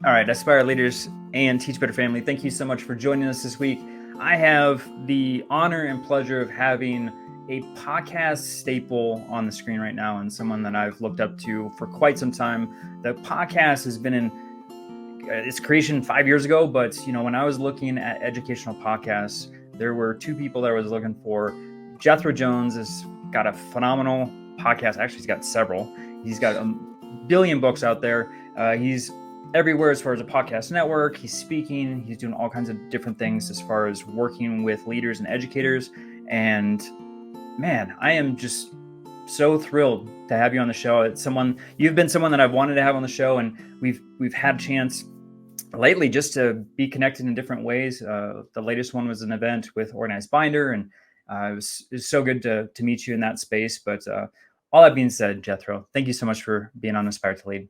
All right, Aspire Leaders and Teach Better Family, thank you so much for joining us this week. I have the honor and pleasure of having a podcast staple on the screen right now, and someone that I've looked up to for quite some time. The podcast has been in its creation 5 years ago, but when I was looking at educational podcasts, there were two people that I was looking for. Jethro Jones has got a phenomenal podcast. Actually, he's got several. He's got a billion books out there. He's everywhere as far as a podcast network. He's speaking. He's doing all kinds of different things as far as working with leaders and educators. And man, I am just so thrilled to have you on the show. You've been someone that I've wanted to have on the show, and we've had a chance lately just to be connected in different ways. The latest one was an event with Organized Binder, and it was so good to meet you in that space. But all that being said, Jethro, thank you so much for being on Aspire to Lead.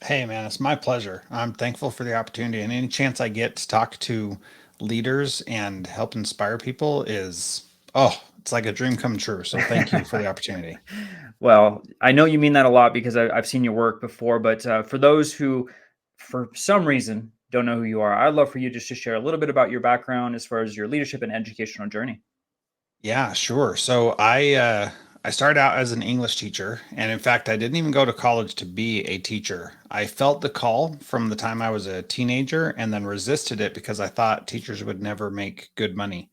Hey, man, it's my pleasure. I'm thankful for the opportunity, and any chance I get to talk to leaders and help inspire people it's like a dream come true. So thank you for the opportunity. Well, I know you mean that a lot because I've seen your work before, but for those who, for some reason, don't know who you are, I'd love for you just to share a little bit about your background as far as your leadership and educational journey. Yeah, sure. So I started out as an English teacher, and in fact, I didn't even go to college to be a teacher. I felt the call from the time I was a teenager, and then resisted it because I thought teachers would never make good money.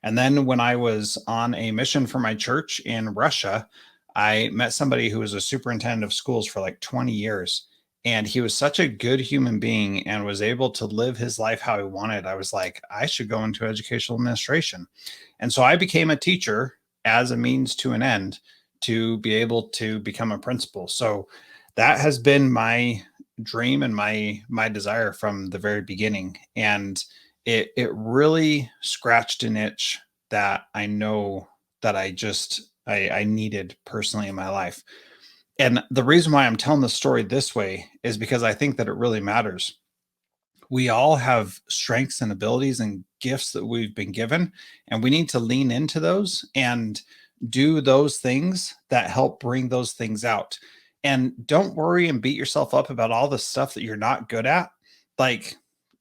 And then when I was on a mission for my church in Russia, I met somebody who was a superintendent of schools for like 20 years. And he was such a good human being and was able to live his life how he wanted. I was like, I should go into educational administration. And so I became a teacher as a means to an end to be able to become a principal. So that has been my dream and my desire from the very beginning. And it really scratched an itch that I know that I needed personally in my life. And the reason why I'm telling the story this way is because I think that it really matters. We all have strengths and abilities and gifts that we've been given, and we need to lean into those and do those things that help bring those things out. And don't worry and beat yourself up about all the stuff that you're not good at. Like,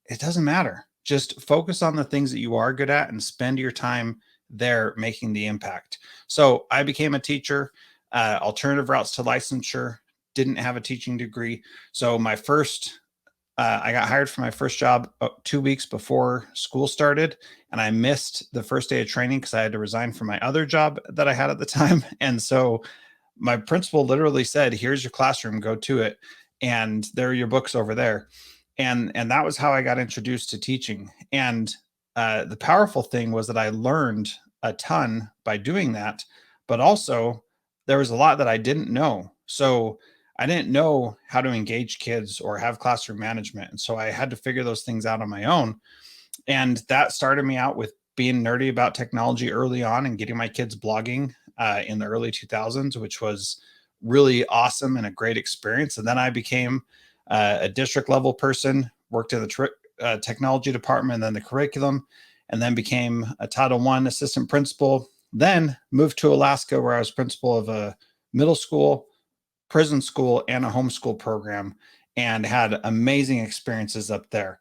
it doesn't matter. Just focus on the things that you are good at and spend your time there making the impact. So I became a teacher, alternative routes to licensure, didn't have a teaching degree. So I got hired for my first job 2 weeks before school started, and I missed the first day of training because I had to resign from my other job that I had at the time. And so my principal literally said, "Here's your classroom, go to it, and there are your books over there." And that was how I got introduced to teaching. And the powerful thing was that I learned a ton by doing that, but also there was a lot that I didn't know. So I didn't know how to engage kids or have classroom management. And so I had to figure those things out on my own. And that started me out with being nerdy about technology early on and getting my kids blogging in the early 2000s, which was really awesome and a great experience. And then I became a district level person, worked in the technology department, and then the curriculum, and then became a Title I assistant principal. Then moved to Alaska, where I was principal of a middle school, prison school, and a homeschool program, and had amazing experiences up there.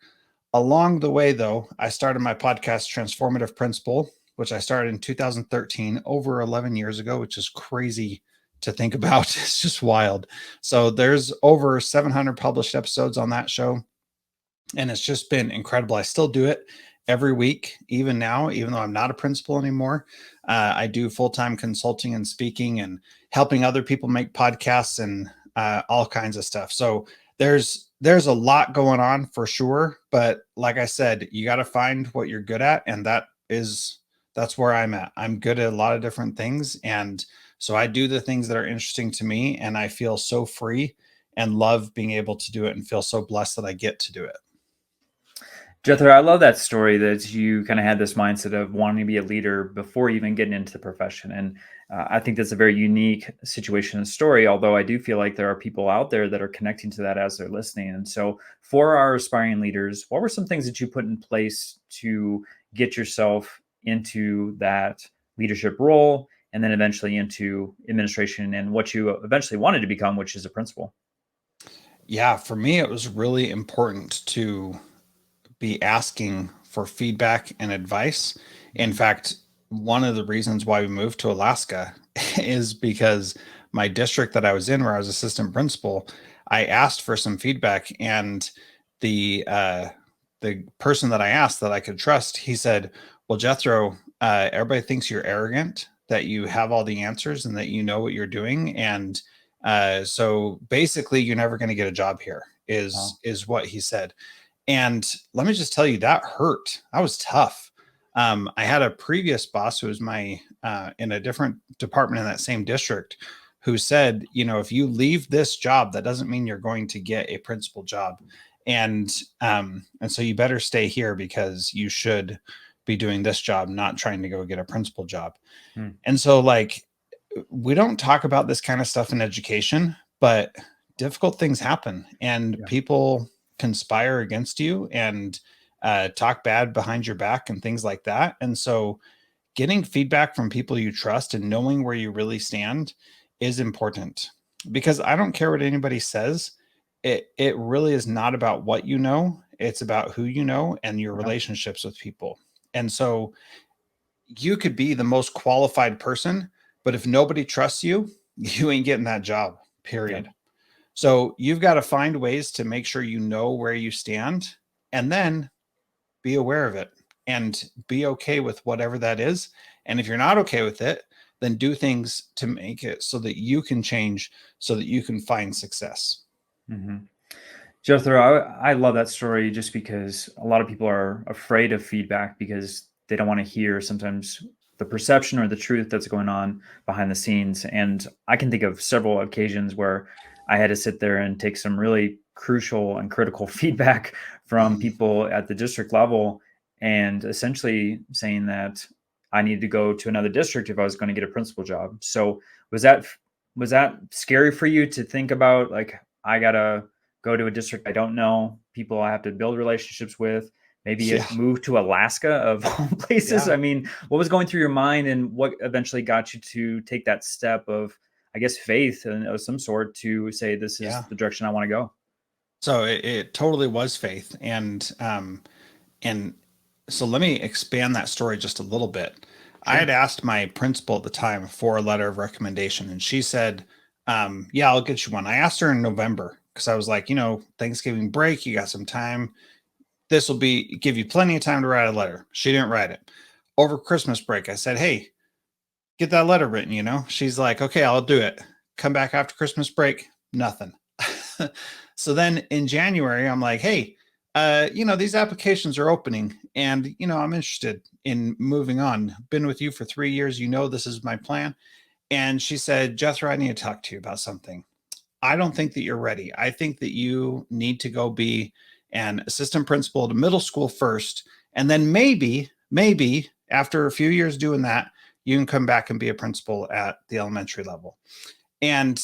Along the way, though, I started my podcast, Transformative Principal, which I started in 2013, over 11 years ago, which is crazy to think about. It's just wild. So there's over 700 published episodes on that show, and it's just been incredible. I still do it every week, even now, even though I'm not a principal anymore. I do full-time consulting and speaking and helping other people make podcasts and all kinds of stuff. So there's a lot going on for sure. But like I said, you got to find what you're good at, and that's where I'm at. I'm good at a lot of different things, and so I do the things that are interesting to me, and I feel so free and love being able to do it, and feel so blessed that I get to do it. Jethro, I love that story that you kind of had this mindset of wanting to be a leader before even getting into the profession. And I think that's a very unique situation and story, although I do feel like there are people out there that are connecting to that as they're listening. And so for our aspiring leaders, what were some things that you put in place to get yourself into that leadership role and then eventually into administration and what you eventually wanted to become, which is a principal? Yeah, for me, it was really important to be asking for feedback and advice. In Mhm. fact, one of the reasons why we moved to Alaska is because my district that I was in, where I was assistant principal, I asked for some feedback, and the uh, the person that I asked that I could trust, he said, "Well, Jethro, everybody thinks you're arrogant, that you have all the answers, and that you know what you're doing, and so basically, you're never going to get a job here." Wow. Is what he said. And let me just tell you, that hurt. That was tough. I had a previous boss who was my in a different department in that same district, who said, if you leave this job, that doesn't mean you're going to get a principal job, and so you better stay here because you should be doing this job, not trying to go get a principal job. Hmm. And so, like, we don't talk about this kind of stuff in education, but difficult things happen and Yeah. people conspire against you and talk bad behind your back and things like that. And so, getting feedback from people you trust and knowing where you really stand is important, because I don't care what anybody says. It really is not about what you know, it's about who you know and your Yeah. relationships with people. And so, you could be the most qualified person, but if nobody trusts you, you ain't getting that job, Yeah. period. So you've got to find ways to make sure you know where you stand, and then be aware of it and be okay with whatever that is. And if you're not okay with it, then do things to make it so that you can change, so that you can find success. Hmm. Jethro, I love that story just because a lot of people are afraid of feedback because they don't want to hear sometimes the perception or the truth that's going on behind the scenes. And I can think of several occasions where I had to sit there and take some really crucial and critical feedback from Mhm. people at the district level, and essentially saying that I needed to go to another district if I was going to get a principal job. So was that was that scary for you to think about, like, I gotta go to a district I don't know, people I have to build relationships with, maybe Yeah. move to Alaska of all places? Yeah. I mean, what was going through your mind, and what eventually got you to take that step of, I guess, faith and of some sort to say, this is Yeah. the direction I want to go? So it totally was faith. And so let me expand that story just a little bit. I Sure. had asked my principal at the time for a letter of recommendation, and she said, "Yeah, I'll get you one." I asked her in November because I was like, Thanksgiving break, you got some time. This will be give you plenty of time to write a letter. She didn't write it. Over Christmas break, I said, "Hey, get that letter written." She's like, "Okay, I'll do it." Come back after Christmas break, nothing. So then in January, I'm like, "Hey, these applications are opening, and I'm interested in moving on. Been with you for 3 years. This is my plan." And she said, "Jethro, I need to talk to you about something. I don't think that you're ready. I think that you need to go be an assistant principal at a middle school first, and then maybe after a few years doing that, you can come back and be a principal at the elementary level." And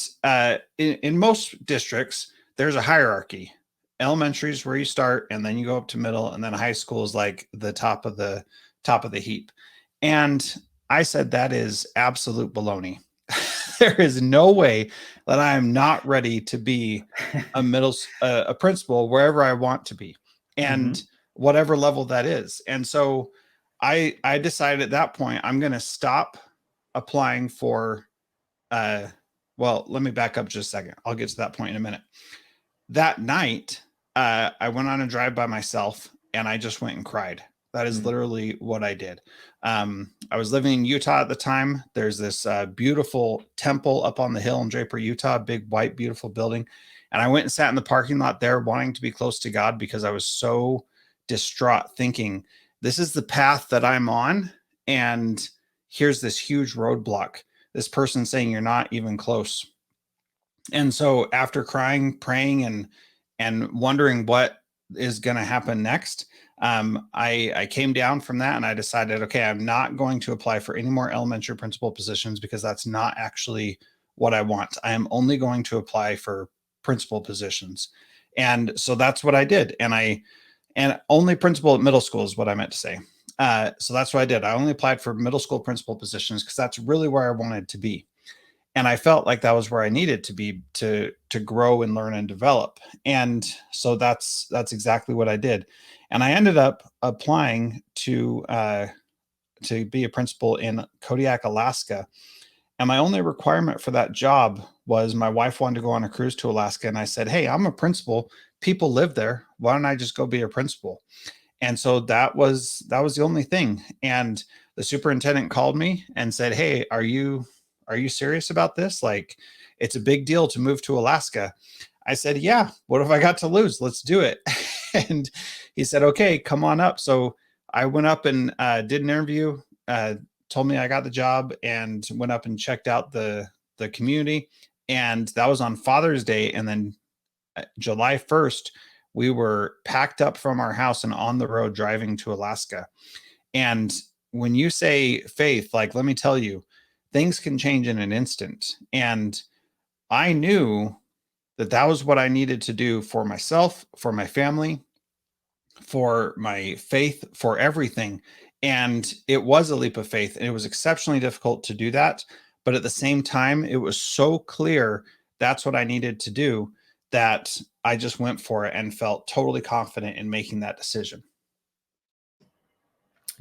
in most districts, there's a hierarchy. Elementary is where you start, and then you go up to middle, and then high school is like the top of the heap. And I said that is absolute baloney. There is no way that I am not ready to be a principal wherever I want to be, and Hmm. whatever level that is. And so I decided at that point I'm going to stop applying for uh, well, let me back up just a second. I'll get to that point in a minute. That night, I went on a drive by myself and I just went and cried. That is Hmm. literally what I did. I was living in Utah at the time. There's this beautiful temple up on the hill in Draper, Utah, big, white, beautiful building. And I went and sat in the parking lot there, wanting to be close to God because I was so distraught, thinking, this is the path that I'm on. And here's this huge roadblock. This person saying you're not even close. And so after crying, praying, and wondering what is going to happen next, I came down from that and I decided, okay, I'm not going to apply for any more elementary principal positions because that's not actually what I want. I am only going to apply for principal positions. And so that's what I did. And only principal at middle school is what I meant to say. So that's what I did. I only applied for middle school principal positions because that's really where I wanted to be. And I felt like that was where I needed to be to grow and learn and develop. And so that's exactly what I did. And I ended up applying to be a principal in Kodiak, Alaska. And my only requirement for that job was my wife wanted to go on a cruise to Alaska. And I said, "Hey, I'm a principal. People live there. Why don't I just go be a principal?" And so that was the only thing. And the superintendent called me and said, "Hey, are you serious about this? Like, it's a big deal to move to Alaska." I said, "Yeah, what have I got to lose? Let's do it." And he said, "Okay, come on up." So I went up and did an interview, told me I got the job, and went up and checked out the community. And that was on Father's Day. And then July 1st, we were packed up from our house and on the road driving to Alaska. And when you say faith, like, let me tell you, things can change in an instant. And I knew that that was what I needed to do for myself, for my family, for my faith, for everything. And it was a leap of faith, and it was exceptionally difficult to do that. But at the same time, it was so clear that's what I needed to do that I just went for it and felt totally confident in making that decision.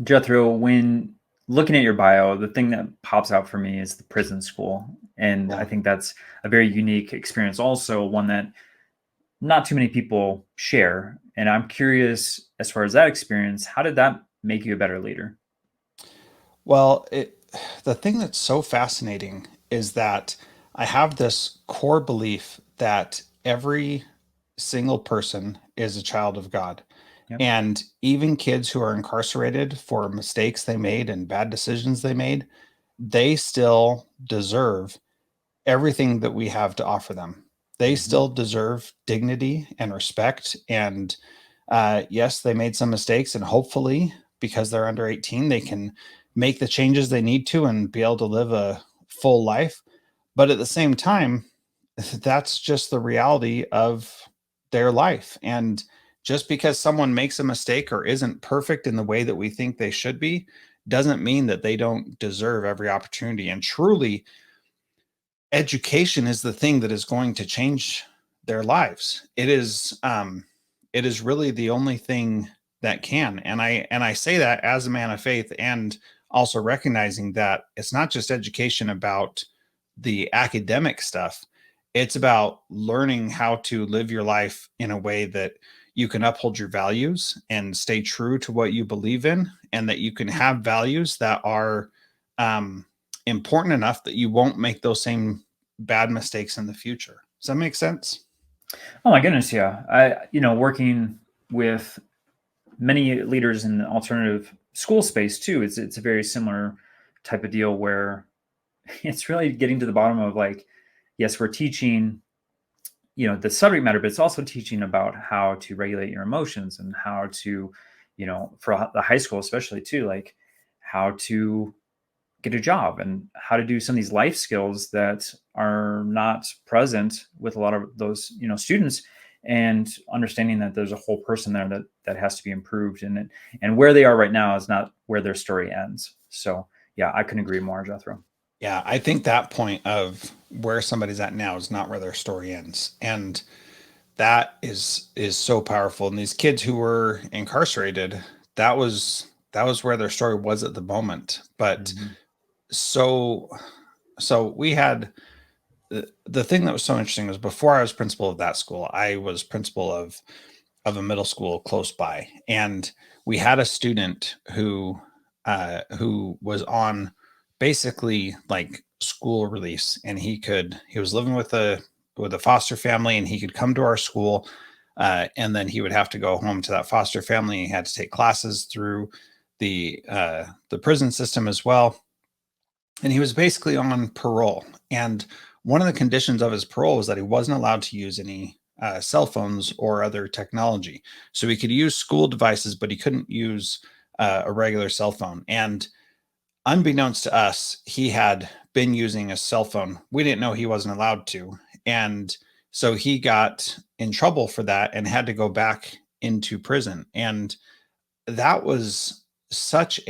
Jethro, when looking at your bio, the thing that pops out for me is the prison school. And I Yeah. think that's a very unique experience, also one that not too many people share. And I'm curious, as far as that experience, how did that make you a better leader? Well, the thing that's so fascinating is that I have this core belief that every single person is a child of God. Yep. And even kids who are incarcerated for mistakes they made and bad decisions they made, they still deserve everything that we have to offer them. They Mm-hmm. still deserve dignity and respect. And yes, they made some mistakes, and hopefully, because they're under 18, they can make the changes they need to and be able to live a full life. But at the same time, that's just the reality of their life. And just because someone makes a mistake or isn't perfect in the way that we think they should be, doesn't mean that they don't deserve every opportunity. And truly, education is the thing that is going to change their lives. It is really the only thing that can. And I say that as a man of faith, and also recognizing that it's not just education about the academic stuff. It's about learning how to live your life in a way that you can uphold your values and stay true to what you believe in, and that you can have values that are um, important enough that you won't make those same bad mistakes in the future. Does that make sense? Oh my goodness, yeah. Working with many leaders in the alternative school space too, it's a very similar type of deal where it's really getting to the bottom of like, yes, we're teaching, the subject matter, but it's also teaching about how to regulate your emotions and how to, for the high school especially too, like how to get a job and how to do some of these life skills that are not present with a lot of those students, and understanding that there's a whole person there that has to be improved, and where they are right now is not where their story ends. So yeah, I couldn't agree more, Jethro. Yeah, I think that point of where somebody's at now is not where their story ends. And that is so powerful. And these kids who were incarcerated, that was where their story was at the moment. But Mhm. so so we had the thing that was so interesting was, before I was principal of that school, I was principal of a middle school close by. And we had a student who was on basically like school release, and he was living with a foster family, and he could come to our school, and then he would have to go home to that foster family. He had to take classes through the prison system as well, and he was basically on parole. And one of the conditions of his parole was that he wasn't allowed to use any cell phones or other technology. So he could use school devices, but he couldn't use a regular cell phone. And unbeknownst to us, he had been using a cell phone. We didn't know he wasn't allowed to. And so he got in trouble for that and had to go back into prison. And that was such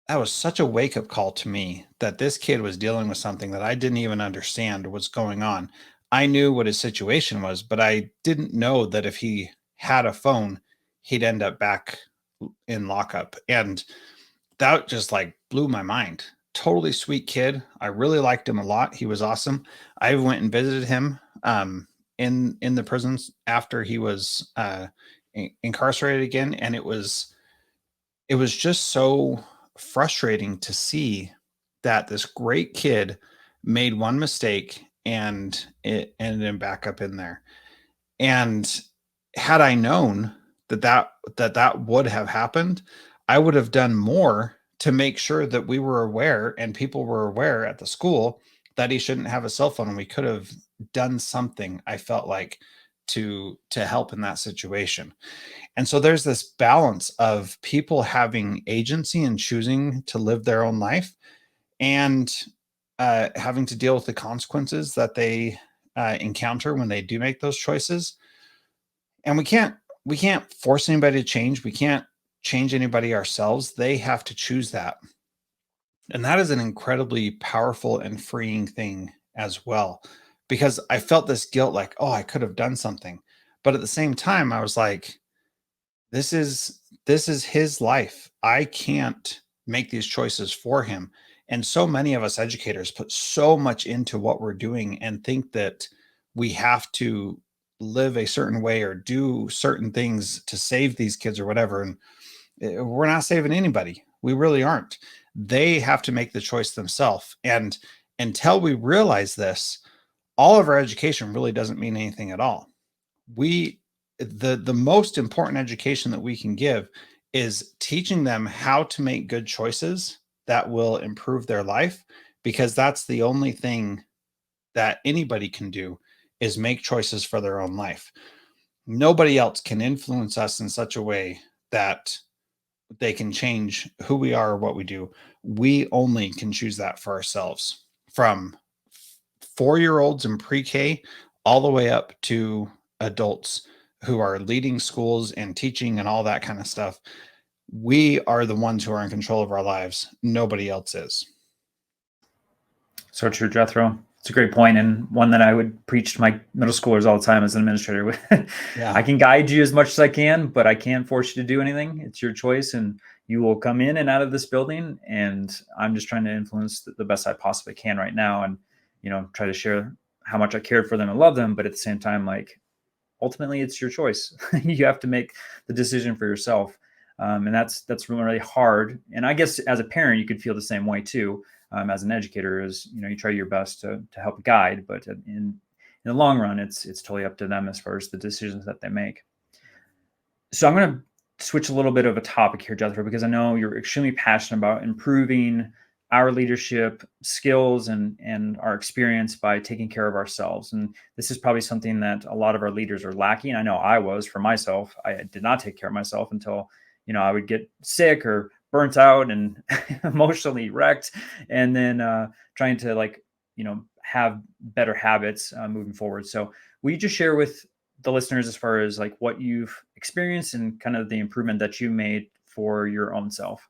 that was such a wake up call to me that this kid was dealing with something that I didn't even understand what's going on. I knew what his situation was, but I didn't know that if he had a phone, he'd end up back in lockup. And that just like blew my mind. Totally sweet kid. I really liked him a lot. He was awesome. I went and visited him in the prisons after he was incarcerated again, and it was just so frustrating to see that this great kid made one mistake and it ended him back up in there. And had I known that would have happened, I would have done more to make sure that we were aware and people were aware at the school that he shouldn't have a cell phone. And we could have done something, I felt like, to help in that situation. And so there's this balance of people having agency and choosing to live their own life, and having to deal with the consequences that they encounter when they do make those choices. And we can't force anybody to change. We can't change anybody ourselves. They have to choose that. And that is an incredibly powerful and freeing thing as well. Because I felt this guilt like, oh, I could have done something. But at the same time, I was like, this is his life. I can't make these choices for him. And so many of us educators put so much into what we're doing and think that we have to live a certain way or do certain things to save these kids or whatever. And we're not saving anybody. We really aren't. They have to make the choice themselves. And until we realize this, all of our education really doesn't mean anything at all. We the most important education that we can give is teaching them how to make good choices that will improve their life, because that's the only thing that anybody can do, is make choices for their own life. Nobody else can influence us in such a way that they can change who we are or what we do. We only can choose that for ourselves, from 4-year olds in pre-K all the way up to adults who are leading schools and teaching and all that kind of stuff. We are the ones who are in control of our lives. Nobody else is. So true, Jethro. It's a great point, and one that I would preach to my middle schoolers all the time as an administrator. I Yeah. can guide you as much as I can, but I can't force you to do anything. It's your choice, and you will come in and out of this building. And I'm just trying to influence the best I possibly can right now, and try to share how much I cared for them and love them. But at the same time, like, ultimately, it's your choice. You have to make the decision for yourself, and that's really, really hard. And I guess as a parent, you could feel the same way too. As an educator, is you try your best to help guide, but in the long run, it's totally up to them as far as the decisions that they make. So I'm going to switch a little bit of a topic here, Jethro, because I know you're extremely passionate about improving our leadership skills and our experience by taking care of ourselves. And this is probably something that a lot of our leaders are lacking. I know I was for myself. I did not take care of myself until, I would get sick or burnt out and emotionally wrecked. And then trying to have better habits moving forward. So will you just share with the listeners as far as like what you've experienced and kind of the improvement that you made for your own self?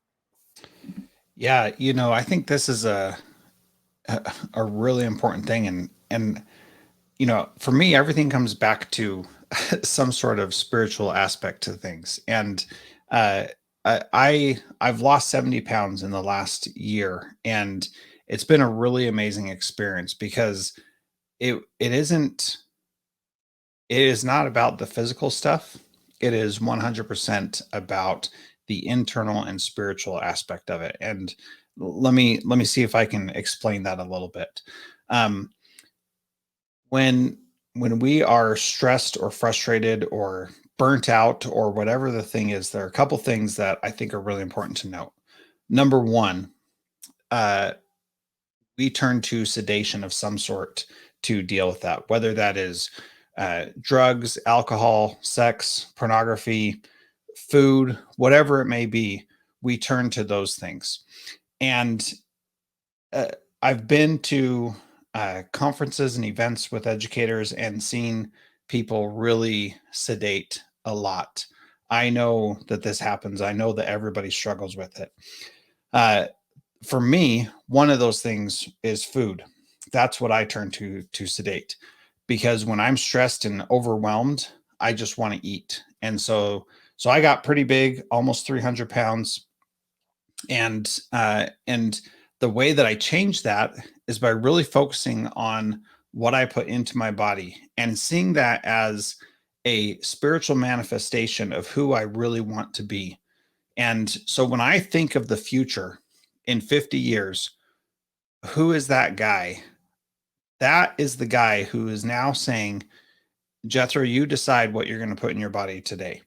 Yeah, I think this is a really important thing. And for me, everything comes back to some sort of spiritual aspect to things. And uh I've lost 70 pounds in the last year, and it's been a really amazing experience, because it is not about the physical stuff. It is 100% about the internal and spiritual aspect of it. And let me see if I can explain that a little bit. Um, when when we are stressed or frustrated or burnt out or whatever the thing is, there are a couple things that I think are really important to note. Number one, uh, we turn to sedation of some sort to deal with that, whether that is drugs, alcohol, sex, pornography, food, whatever it may be. We turn to those things. And uh, I've been to conferences and events with educators and seen people really sedate a lot. I know that this happens. I know that everybody struggles with it. Uh, for me, one of those things is food. That's what I turn to sedate, because when I'm stressed and overwhelmed, I just want to eat. And so I got pretty big, almost 300 pounds. And the way that I change that is by really focusing on what I put into my body and seeing that as a spiritual manifestation of who I really want to be. And so when I think of the future in 50 years, who is that guy? That is the guy who is now saying, Jethro, you decide what you're going to put in your body today.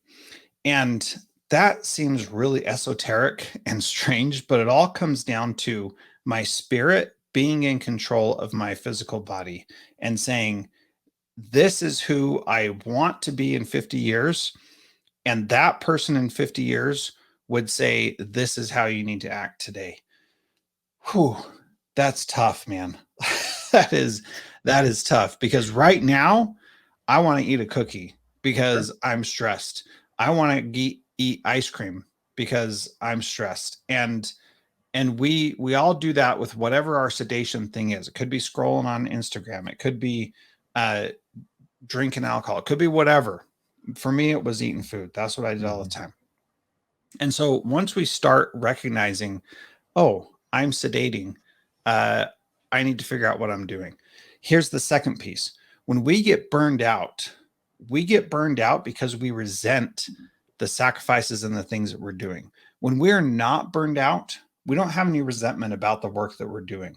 And that seems really esoteric and strange, but it all comes down to my spirit being in control of my physical body and saying, this is who I want to be in 50 years. And that person in 50 years would say, this is how you need to act today. Whew, that's tough, man. that is tough, because right now I want to eat a cookie Sure. because I'm stressed. I want to eat ice cream because I'm stressed. And we all do that with whatever our sedation thing is. It could be scrolling on Instagram. It could be uh, drinking alcohol. It could be whatever. For me, it was eating food. That's what I did all the Mhm. time. And so once we start recognizing, oh, I'm sedating, uh, I need to figure out what I'm doing. Here's the second piece. When we get burned out because we resent the sacrifices and the things that we're doing. When we're not burned out, we don't have any resentment about the work that we're doing.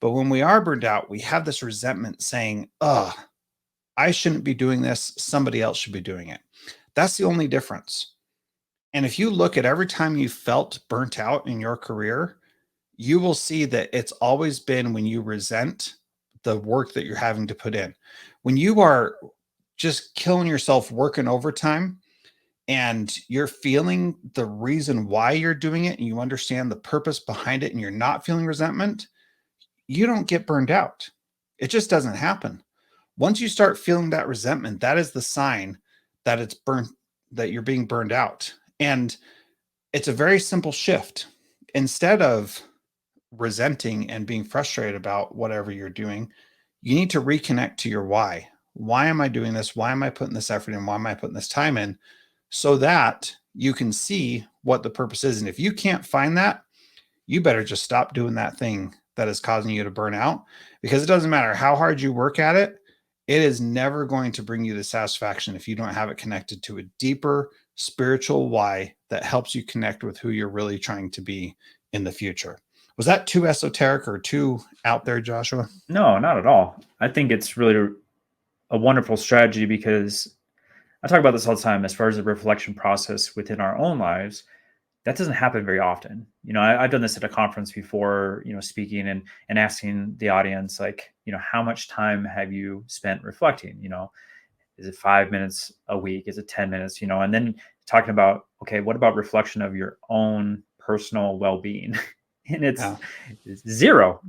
But when we are burned out, we have this resentment saying, oh, I shouldn't be doing this. Somebody else should be doing it. That's the only difference. And if you look at every time you felt burnt out in your career, you will see that it's always been when you resent the work that you're having to put in. When you are just killing yourself working overtime and you're feeling the reason why you're doing it and you understand the purpose behind it and you're not feeling resentment, you don't get burned out. It just doesn't happen. Once you start feeling that resentment, that is the sign that it's burnt, that you're being burned out. And it's a very simple shift. Instead of resenting and being frustrated about whatever you're doing, you need to reconnect to your why. Why am I doing this? Why am I putting this effort in? Why am I putting this time in? So that you can see what the purpose is. And if you can't find that, you better just stop doing that thing that is causing you to burn out, because it doesn't matter how hard you work at it. It is never going to bring you the satisfaction if you don't have it connected to a deeper spiritual why that helps you connect with who you're really trying to be in the future. Was that too esoteric or too out there, Joshua? No, not at all. I think it's really a wonderful strategy because I talk about this all the time as far as the reflection process within our own lives. That doesn't happen very often. I've done this at a conference before, speaking and asking the audience, like, how much time have you spent reflecting? Is it 5 minutes a week? Is it 10 minutes? And then talking about, okay, what about reflection of your own personal well-being? And it's Yeah. zero.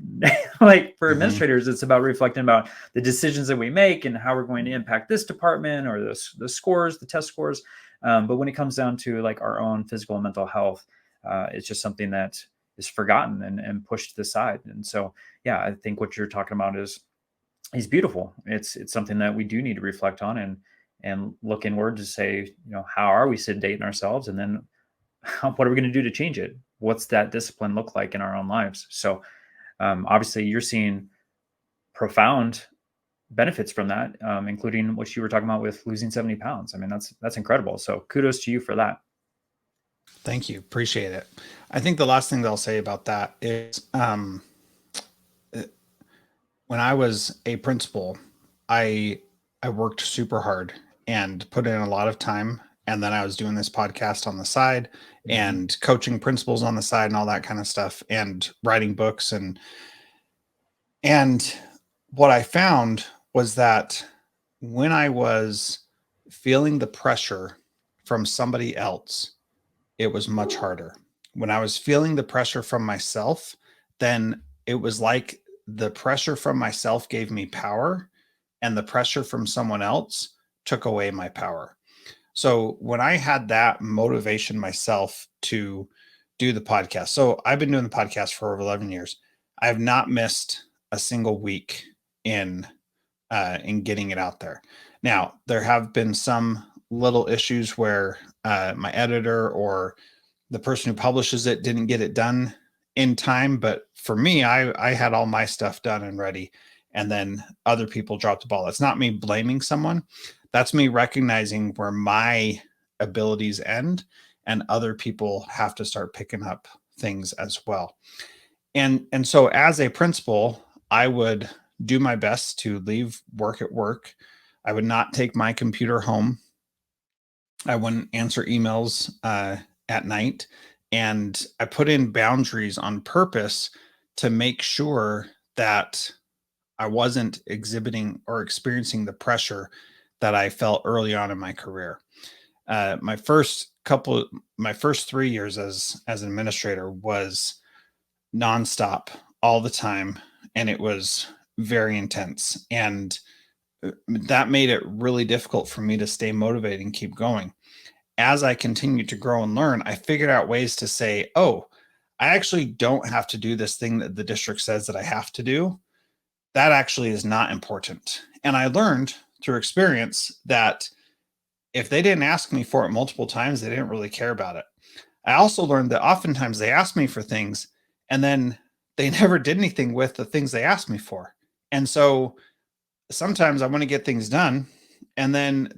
Like for Mm-hmm. administrators, it's about reflecting about the decisions that we make and how we're going to impact this department or the scores, the test scores. But when it comes down to like our own physical and mental health, it's just something that is forgotten and pushed to the side. And so, yeah, I think what you're talking about is beautiful. It's something that we do need to reflect on and look inward to say, how are we sedating ourselves, and then what are we going to do to change it? What's that discipline look like in our own lives? So obviously, you're seeing profound benefits from that, including what you were talking about with losing 70 pounds. I mean, that's incredible. So kudos to you for that. Thank you. Appreciate it. I think the last thing that I'll say about that is when I was a principal, I I worked super hard and put in a lot of time, and then I was doing this podcast on the side Mhm. and coaching principals on the side and all that kind of stuff and writing books and what I found was that when I was feeling the pressure from somebody else, it was much harder. When I was feeling the pressure from myself, then it was like the pressure from myself gave me power, and the pressure from someone else took away my power. So when I had that motivation myself to do the podcast. So I've been doing the podcast for over 11 years. I have not missed a single week in getting it out there. Now, there have been some little issues where my editor or the person who publishes it didn't get it done in time. But for me, I had all my stuff done and ready. And then other people dropped the ball. That's not me blaming someone. That's me recognizing where my abilities end and other people have to start picking up things as well. And so as a principal, I would do my best to leave work at work. I would not take my computer home. I wouldn't answer emails at night. And I put in boundaries on purpose to make sure that I wasn't exhibiting or experiencing the pressure that I felt early on in my career. My first 3 years as an administrator was nonstop all the time, and it was very intense. And that made it really difficult for me to stay motivated and keep going. As I continued to grow and learn, I figured out ways to say, oh, I actually don't have to do this thing that the district says that I have to do. That actually is not important. And I learned through experience that if they didn't ask me for it multiple times, they didn't really care about it. I also learned that oftentimes they asked me for things and then they never did anything with the things they asked me for. And so sometimes I want to get things done, and then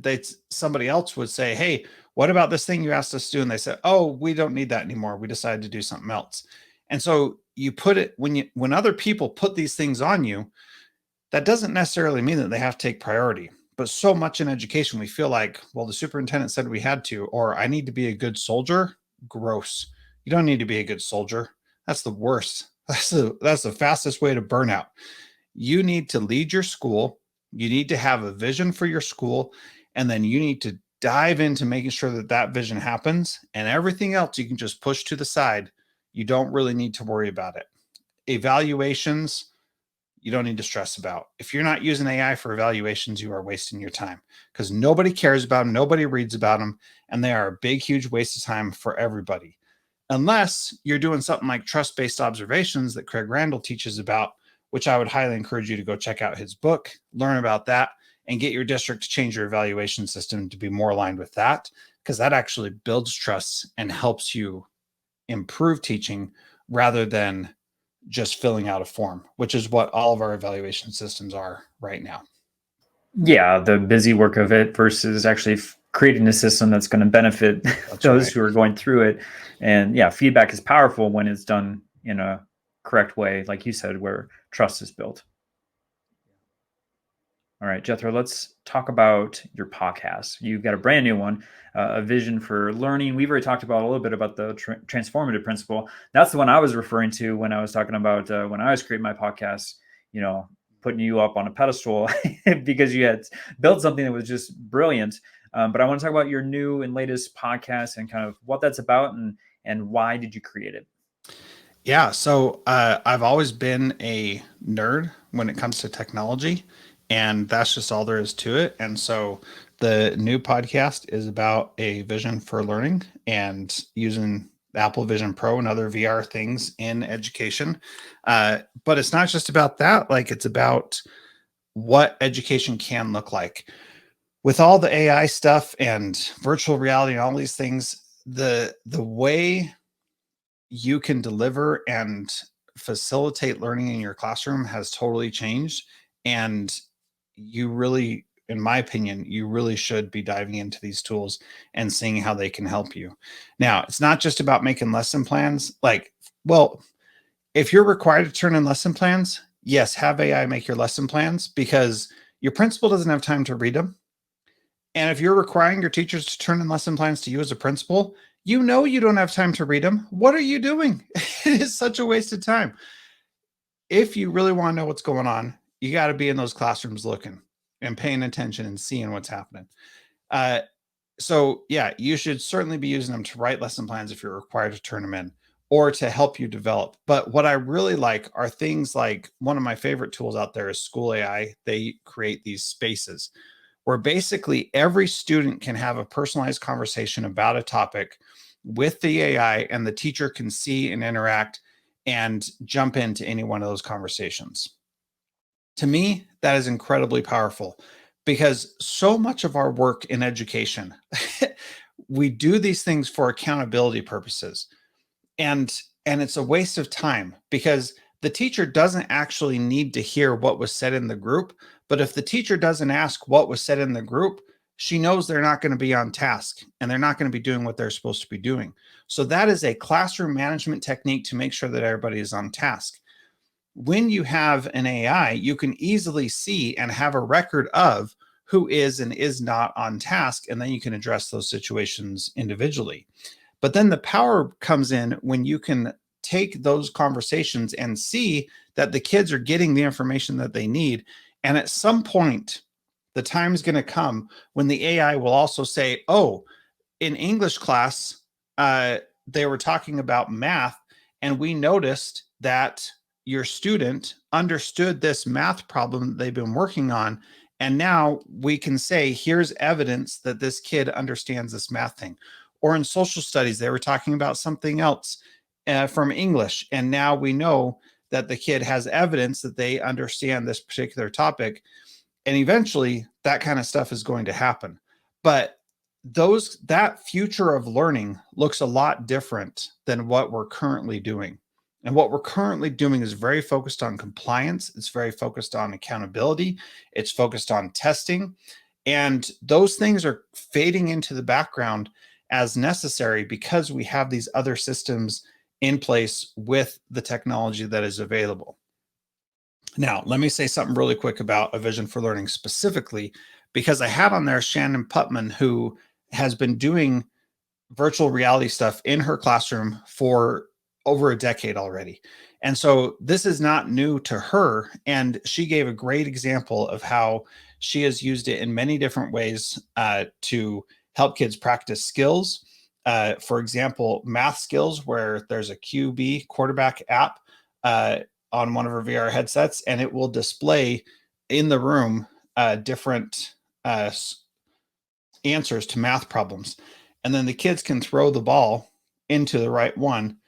somebody else would say, hey, what about this thing you asked us to do? And they said, oh, we don't need that anymore. We decided to do something else. And so you put it when other people put these things on you, that doesn't necessarily mean that they have to take priority. But so much in education, we feel like, well, the superintendent said we had to, or I need to be a good soldier. Gross. You don't need to be a good soldier. That's the worst. That's the fastest way to burnout. You need to lead your school. You need to have a vision for your school. And then you need to dive into making sure that that vision happens. And everything else you can just push to the side. You don't really need to worry about it. Evaluations, you don't need to stress about. If you're not using AI for evaluations, you are wasting your time because nobody cares about them. Nobody reads about them. And they are a big, huge waste of time for everybody. Unless you're doing something like trust-based observations that Craig Randall teaches about, which I would highly encourage you to go check out his book, learn about that, and get your district to change your evaluation system to be more aligned with that, because that actually builds trust and helps you improve teaching rather than just filling out a form, which is what all of our evaluation systems are right now. Yeah, the busy work of it versus actually creating a system that's going to benefit those who are going through it. And yeah, feedback is powerful when it's done in a correct way, like you said, where trust is built. All right, Jethro, let's talk about your podcast. You've got a brand new one, A Vision for Learning. We've already talked about a little bit about the transformative principle. That's the one I was referring to when I was talking about when I was creating my podcast, putting you up on a pedestal because you had built something that was just brilliant. But I want to talk about your new and latest podcast and kind of what that's about and why did you create it? Yeah, so I've always been a nerd when it comes to technology, and that's just all there is to it. And so the new podcast is about a vision for learning and using Apple Vision Pro and other VR things in education. But it's not just about that. Like, it's about what education can look like. With all the AI stuff and virtual reality and all these things, the way you can deliver and facilitate learning in your classroom has totally changed. And you really, in my opinion, you really should be diving into these tools and seeing how they can help you. Now, it's not just about making lesson plans. If you're required to turn in lesson plans, yes, have AI make your lesson plans because your principal doesn't have time to read them. And if you're requiring your teachers to turn in lesson plans to you as a principal, you know you don't have time to read them. What are you doing? It is such a waste of time. If you really want to know what's going on, you got to be in those classrooms looking and paying attention and seeing what's happening. So yeah, you should certainly be using them to write lesson plans if you're required to turn them in or to help you develop. But what I really like are things like one of my favorite tools out there is School AI. They create these spaces where basically every student can have a personalized conversation about a topic with the AI, and the teacher can see and interact and jump into any one of those conversations. To me, that is incredibly powerful because so much of our work in education, we do these things for accountability purposes. And it's a waste of time because the teacher doesn't actually need to hear what was said in the group. But if the teacher doesn't ask what was said in the group, she knows they're not going to be on task and they're not going to be doing what they're supposed to be doing. So that is a classroom management technique to make sure that everybody is on task. When you have an AI, you can easily see and have a record of who is and is not on task, and then you can address those situations individually. But then the power comes in when you can take those conversations and see that the kids are getting the information that they need. And at some point, the time is going to come when the AI will also say, oh, in English class, they were talking about math, and we noticed that your student understood this math problem that they've been working on. And now we can say, here's evidence that this kid understands this math thing. Or in social studies, they were talking about something else from English. And now we know that the kid has evidence that they understand this particular topic. And eventually that kind of stuff is going to happen. But that future of learning looks a lot different than what we're currently doing. And what we're currently doing is very focused on compliance. It's very focused on accountability. It's focused on testing. And those things are fading into the background as necessary because we have these other systems in place with the technology that is available. Now, let me say something really quick about A Vision for Learning specifically, because I had on there Shannon Putman, who has been doing virtual reality stuff in her classroom for over a decade already. And so this is not new to her. And she gave a great example of how she has used it in many different ways to help kids practice skills. For example, math skills, where there's a QB quarterback app on one of her VR headsets, and it will display in the room different answers to math problems. And then the kids can throw the ball into the right one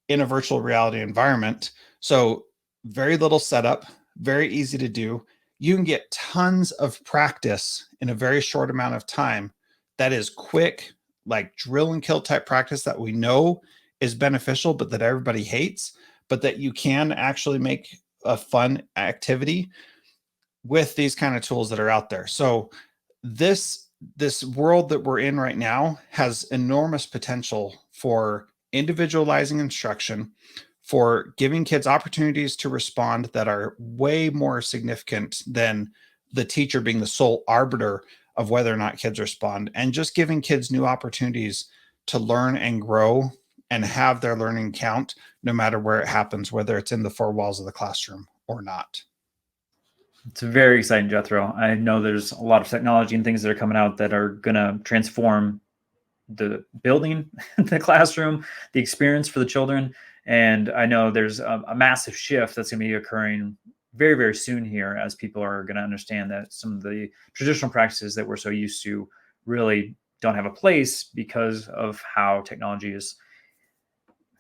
in a virtual reality environment. So very little setup, very easy to do. You can get tons of practice in a very short amount of time. That is quick, like drill and kill type practice that we know is beneficial, but that everybody hates, but that you can actually make a fun activity with these kind of tools that are out there. So this world that we're in right now has enormous potential for individualizing instruction, for giving kids opportunities to respond that are way more significant than the teacher being the sole arbiter of whether or not kids respond, and just giving kids new opportunities to learn and grow and have their learning count no matter where it happens, whether it's in the four walls of the classroom or not. It's very exciting, Jethro. I know there's a lot of technology and things that are coming out that are going to transform the building, the classroom, the experience for the children. And I know there's a massive shift that's going to be occurring very, very soon here as people are going to understand that some of the traditional practices that we're so used to really don't have a place because of how technology is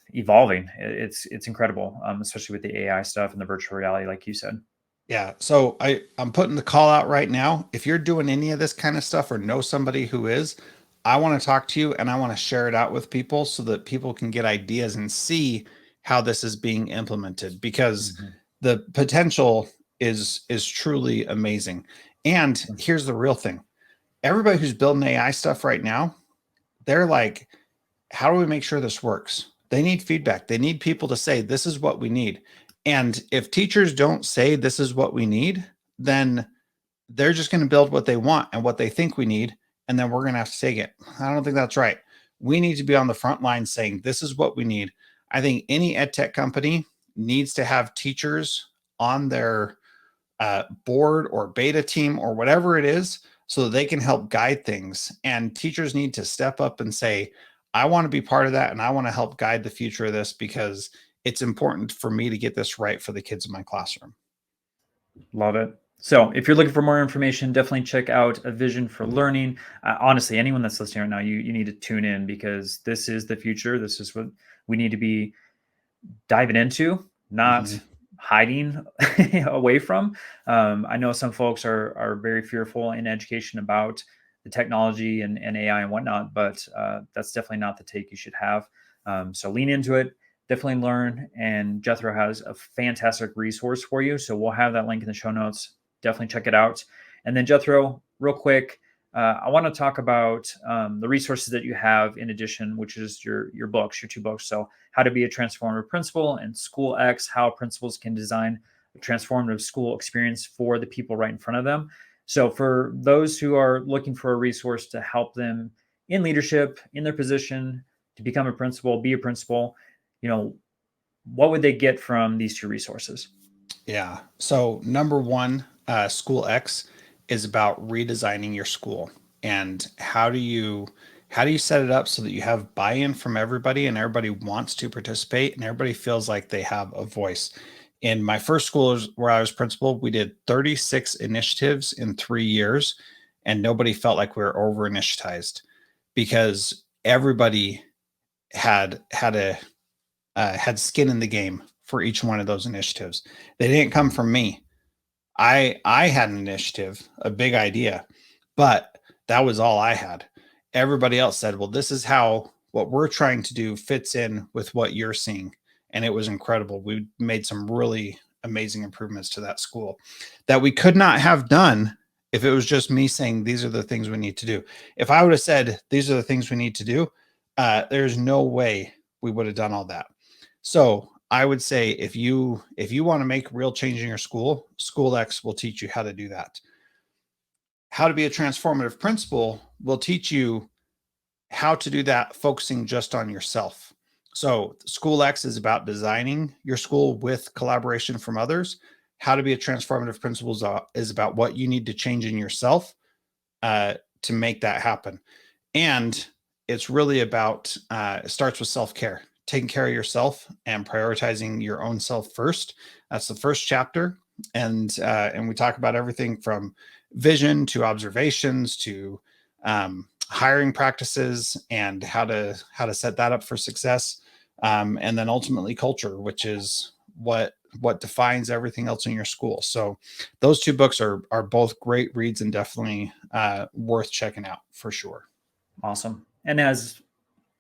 evolving. It's incredible, especially with the AI stuff and the virtual reality, like you said. Yeah. So I'm putting the call out right now. If you're doing any of this kind of stuff or know somebody who is, I want to talk to you and I want to share it out with people so that people can get ideas and see how this is being implemented, because the potential is truly amazing. And here's the real thing. Everybody who's building AI stuff right now, they're like, how do we make sure this works? They need feedback. They need people to say, this is what we need. And if teachers don't say this is what we need, then they're just going to build what they want and what they think we need. And then we're going to have to take it. I don't think that's right. We need to be on the front line saying, this is what we need. I think any ed tech company needs to have teachers on their board or beta team or whatever it is, so that they can help guide things. And teachers need to step up and say, I want to be part of that. And I want to help guide the future of this because it's important for me to get this right for the kids in my classroom. Love it. So if you're looking for more information, definitely check out A Vision for Learning. Honestly, anyone that's listening right now, you need to tune in because this is the future. This is what we need to be diving into, not Mhm. hiding away from. I know some folks are very fearful in education about the technology and AI and whatnot, but that's definitely not the take you should have. So lean into it, definitely learn. And Jethro has a fantastic resource for you. So we'll have that link in the show notes. Definitely check it out. And then Jethro, real quick, I want to talk about the resources that you have in addition, which is your books, your two books. So How to Be a Transformative Principal and School X, How Principals Can Design a Transformative School Experience for the People right in front of them. So for those who are looking for a resource to help them in leadership, in their position, to become a principal, be a principal, you know, what would they get from these two resources? Yeah. So number one, School X is about redesigning your school and how do you set it up so that you have buy-in from everybody and everybody wants to participate and everybody feels like they have a voice. In my first school where I was principal, we did 36 initiatives in 3 years, and nobody felt like we were over initiatized because everybody had skin in the game for each one of those initiatives. They didn't come from me. I had an initiative, a big idea, but that was all I had. Everybody else said, "Well, this is how what we're trying to do fits in with what you're seeing." And it was incredible. We made some really amazing improvements to that school that we could not have done if it was just me saying these are the things we need to do. If I would have said these are the things we need to do, there's no way we would have done all that. So I would say if you want to make real change in your school, School X will teach you how to do that. How to be a transformative principal will teach you how to do that, focusing just on yourself. So School X is about designing your school with collaboration from others. How to be a transformative principal is about what you need to change in yourself to make that happen. And it's really about it starts with self-care, taking care of yourself and prioritizing your own self first. That's the first chapter. And we talk about everything from vision to observations to hiring practices and how to set that up for success. And then ultimately culture, which is what defines everything else in your school. So those two books are both great reads and definitely worth checking out for sure. Awesome. And as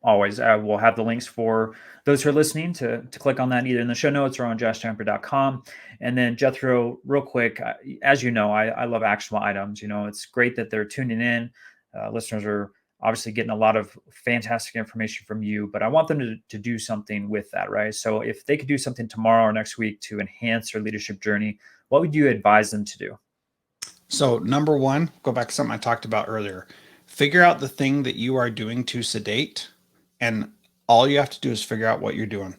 always, we'll have the links for those who are listening to click on that either in the show notes or on joshjumper.com. And then Jethro, real quick, as you know, I love actionable items. You know, it's great that they're tuning in. Listeners are obviously getting a lot of fantastic information from you, but I want them to do something with that, right? So if they could do something tomorrow or next week to enhance their leadership journey, what would you advise them to do? So, number one, go back to something I talked about earlier. Figure out the thing that you are doing to sedate, and all you have to do is figure out what you're doing.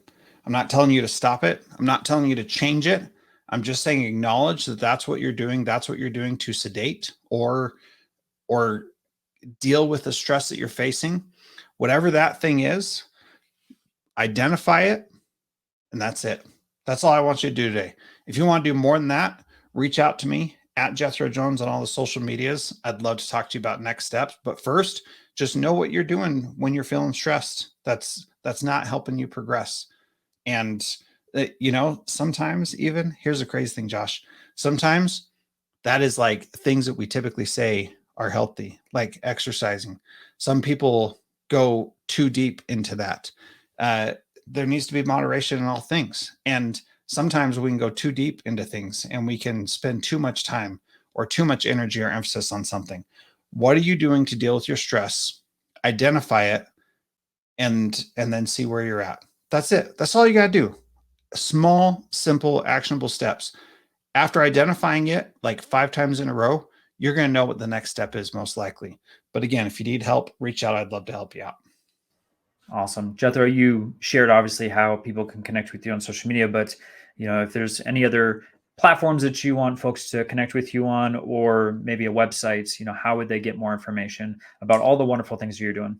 I'm not telling you to stop it, I'm not telling you to change it. I'm just saying acknowledge that that's what you're doing. That's what you're doing to sedate or deal with the stress that you're facing. Whatever that thing is, identify it, and that's it. That's all I want you to do today. If you want to do more than that, reach out to me at Jethro Jones on all the social medias. I'd love to talk to you about next steps. But first, just know what you're doing when you're feeling stressed. That's not helping you progress. And sometimes even here's the crazy thing, Josh. Sometimes that is like things that we typically say are healthy, like exercising. Some people go too deep into that. Uh, there needs to be moderation in all things. And sometimes we can go too deep into things and we can spend too much time or too much energy or emphasis on something. What are you doing to deal with your stress? Identify it and then see where you're at. That's it. That's all you got to do. Small, simple, actionable steps. After identifying it like 5 times in a row, you're going to know what the next step is most likely. But again, if you need help, reach out. I'd love to help you out. Awesome. Jethro, you shared obviously how people can connect with you on social media, but if there's any other platforms that you want folks to connect with you on, or maybe a website, how would they get more information about all the wonderful things you're doing?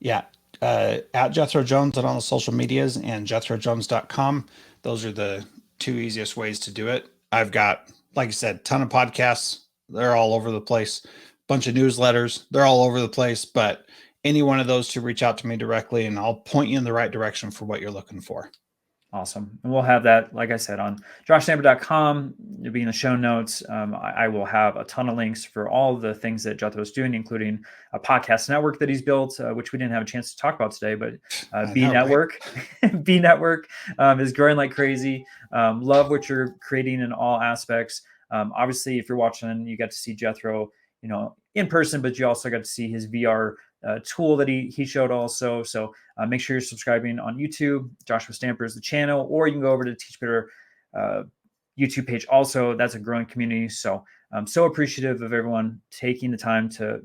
Yeah. At Jethro Jones on all the social medias and jethrojones.com. Those are the two easiest ways to do it. I've got like I said, ton of podcasts. They're all over the place. Bunch of newsletters. They're all over the place. But any one of those to reach out to me directly, and I'll point you in the right direction for what you're looking for. Awesome. And we'll have that, like I said, on joshstamper.com. It'll be in the show notes. I will have a ton of links for all the things that Jethro's doing, including a podcast network that he's built, which we didn't have a chance to talk about today, but B Network. Right? B Network is growing like crazy. Love what you're creating in all aspects. Obviously, if you're watching, you got to see Jethro, in person, but you also got to see his VR tool that he showed also. So make sure you're subscribing on YouTube. Joshua Stamper is the channel, or you can go over to Teach Better YouTube page also. That's a growing community. So I'm so appreciative of everyone taking the time to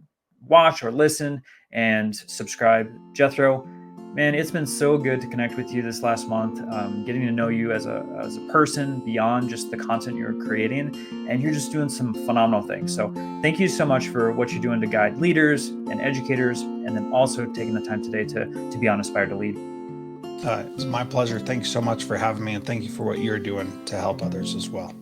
watch or listen and subscribe. Jethro, man, it's been so good to connect with you this last month, getting to know you as a person beyond just the content you're creating, and you're just doing some phenomenal things. So thank you so much for what you're doing to guide leaders and educators, and then also taking the time today to be on Aspire to Lead. It's my pleasure. Thanks so much for having me, and thank you for what you're doing to help others as well.